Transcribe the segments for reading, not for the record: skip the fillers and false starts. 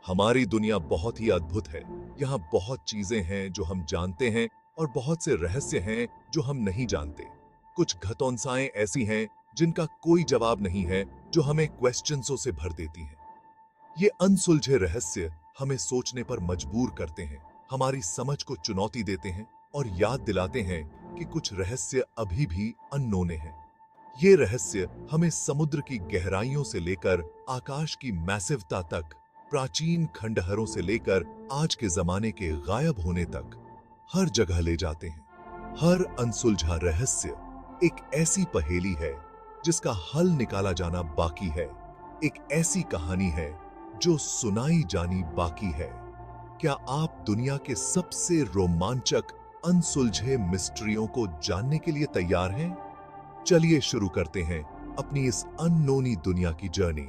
हमारी दुनिया बहुत ही अद्भुत है। यहाँ बहुत चीजें हैं जो हम जानते हैं और बहुत से रहस्य हैं जो हम नहीं जानते। कुछ घतौंसाएं ऐसी हैं जिनका कोई जवाब नहीं है, जो हमें क्वेश्चंसों से भर देती हैं। ये अनसुलझे रहस्य हमें सोचने पर मजबूर करते हैं, हमारी समझ को चुनौती देते हैं और याद दिलाते हैं कि कुछ रहस्य अभी भी अननोने हैं। ये रहस्य हमें समुद्र की गहराइयों से लेकर आकाश की मैसिवता तक, प्राचीन खंडहरों से लेकर आज के जमाने के गायब होने तक हर जगह ले जाते हैं। हर अनसुलझा रहस्य एक ऐसी पहेली है जिसका हल निकाला जाना बाकी है, एक ऐसी कहानी है जो सुनाई जानी बाकी है। क्या आप दुनिया के सबसे रोमांचक अनसुलझे मिस्ट्रियों को जानने के लिए तैयार हैं? चलिए शुरू करते हैं अपनी इस अननोनी दुनिया की जर्नी।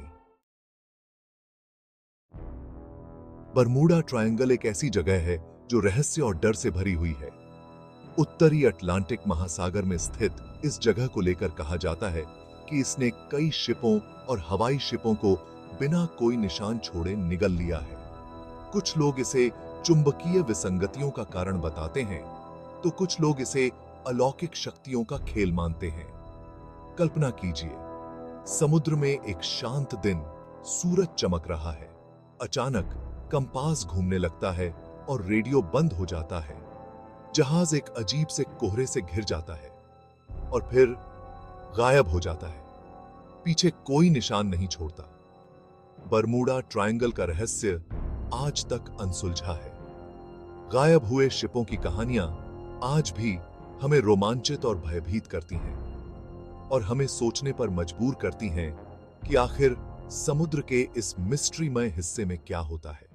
बरमूडा ट्रायंगल एक ऐसी जगह है जो रहस्य और डर से भरी हुई है। उत्तरी अटलांटिक महासागर में स्थित इस जगह को लेकर कहा जाता है कि इसने कई शिपों और हवाई शिपों को बिना कोई निशान छोड़े निगल लिया है। कुछ लोग इसे चुंबकीय विसंगतियों का कारण बताते हैं, तो कुछ लोग इसे अलौकिक शक्तियों का खेल मानते हैं। कल्पना कीजिए, समुद्र में एक शांत दिन सूरज चमक रहा है। अचानक कंपास घूमने लगता है और रेडियो बंद हो जाता है। जहाज एक अजीब से कोहरे से घिर जाता है और फिर गायब हो जाता है, पीछे कोई निशान नहीं छोड़ता। बरमूडा ट्रायंगल का रहस्य आज तक अनसुलझा है। गायब हुए शिपों की कहानियां आज भी हमें रोमांचित और भयभीत करती हैं और हमें सोचने पर मजबूर करती हैं कि आखिर समुद्र के इस मिस्ट्रीमय हिस्से में क्या होता है।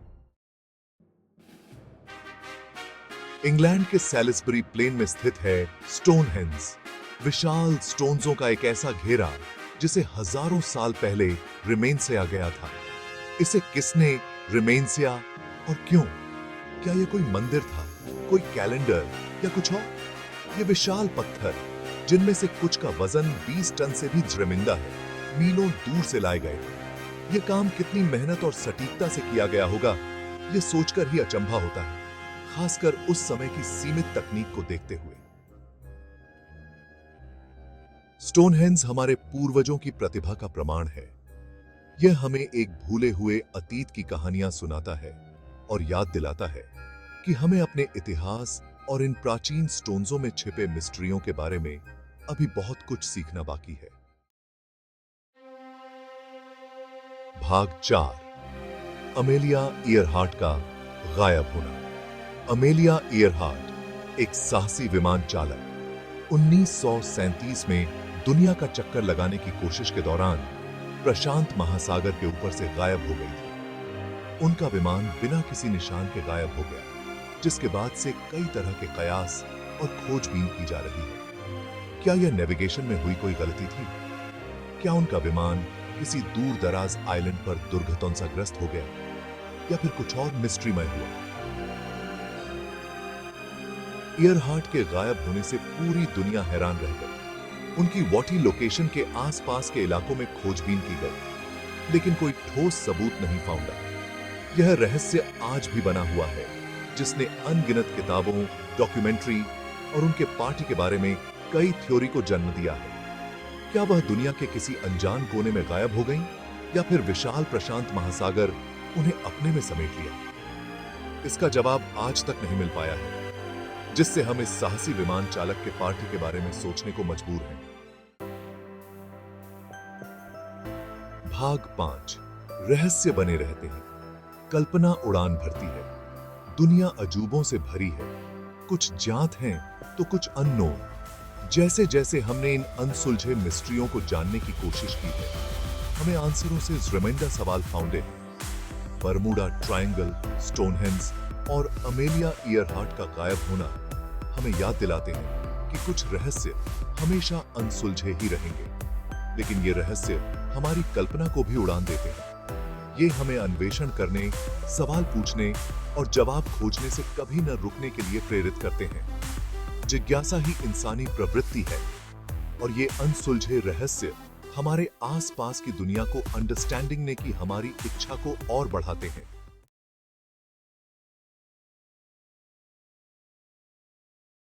इंग्लैंड के सैलिसबरी प्लेन में स्थित है स्टोनहेंज, विशाल स्टोन्सों का एक ऐसा घेरा जिसे हजारों साल पहले रिमेंसिया गया था। इसे किसने रिमेंसिया और क्यों? क्या यह कोई मंदिर था, कोई कैलेंडर या कुछ और? ये विशाल पत्थर, जिनमें से कुछ का वजन 20 टन से भी ज़्यादा है, मीलों दूर से लाए गए। यह काम कितनी मेहनत और सटीकता से किया गया होगा, यह सोचकर ही अचंभा होता है, खासकर उस समय की सीमित तकनीक को देखते हुए। स्टोनहेंज हमारे पूर्वजों की प्रतिभा का प्रमाण है। यह हमें एक भूले हुए अतीत की कहानियां सुनाता है और याद दिलाता है कि हमें अपने इतिहास और इन प्राचीन स्टोन्सों में छिपे मिस्ट्रियों के बारे में अभी बहुत कुछ सीखना बाकी है। भाग 4, अमेलिया ईयरहार्ट का गायब होना। अमेलिया ईयरहार्ट एक साहसी विमान चालक 1937 में दुनिया का चक्कर लगाने की कोशिश के दौरान प्रशांत महासागर के ऊपर से गायब हो गई थी। उनका विमान बिना किसी निशान के गायब हो गया, जिसके बाद से कई तरह के कयास और खोजबीन की जा रही है। क्या यह नेविगेशन में हुई कोई गलती थी? क्या उनका विमान किसी दूर दराज आइलैंड पर दुर्घटनाग्रस्त हो गया, या फिर कुछ और मिस्ट्रीमय हुआ? ईयरहार्ट के गायब होने से पूरी दुनिया हैरान रह गई। उनकी वॉटी लोकेशन के आसपास के इलाकों में खोजबीन की गई, लेकिन कोई ठोस सबूत नहीं पाऊंगा। यह रहस्य आज भी बना हुआ है, जिसने अनगिनत किताबों, डॉक्यूमेंट्री और उनके पार्टी के बारे में कई थ्योरी को जन्म दिया है। क्या वह दुनिया के किसी अनजान कोने में गायब हो गई, या फिर विशाल प्रशांत महासागर उन्हें अपने में समेट लिया? इसका जवाब आज तक नहीं मिल पाया है, जिससे हम इस साहसी विमान चालक के पार्टी के बारे में सोचने को मजबूर हैं। भाग 5, रहस्य बने रहते हैं, कल्पना उड़ान भरती है। दुनिया अजूबों से भरी है, कुछ ज्ञात हैं तो कुछ अननोन। जैसे जैसे हमने इन अनसुलझे मिस्ट्रियों को जानने की कोशिश की है, हमें आंसरों से ज़्यादा सवाल फाउंडे हैं। बरमूडा ट्रायंगल, स्टोनहेंज और अमेलिया ईयरहार्ट का गायब होना हमें याद दिलाते हैं कि कुछ रहस्य हमेशा अनसुलझे ही रहेंगे, लेकिन ये रहस्य हमारी कल्पना को भी उड़ान देते हैं। ये हमें अन्वेषण करने, सवाल पूछने और जवाब खोजने से कभी न रुकने के लिए प्रेरित करते हैं। जिज्ञासा ही इंसानी प्रवृत्ति है और ये अनसुलझे रहस्य हमारे आसपास की दुनिया को अंडरस्टैंडिंग ने की हमारी इच्छा को और बढ़ाते हैं।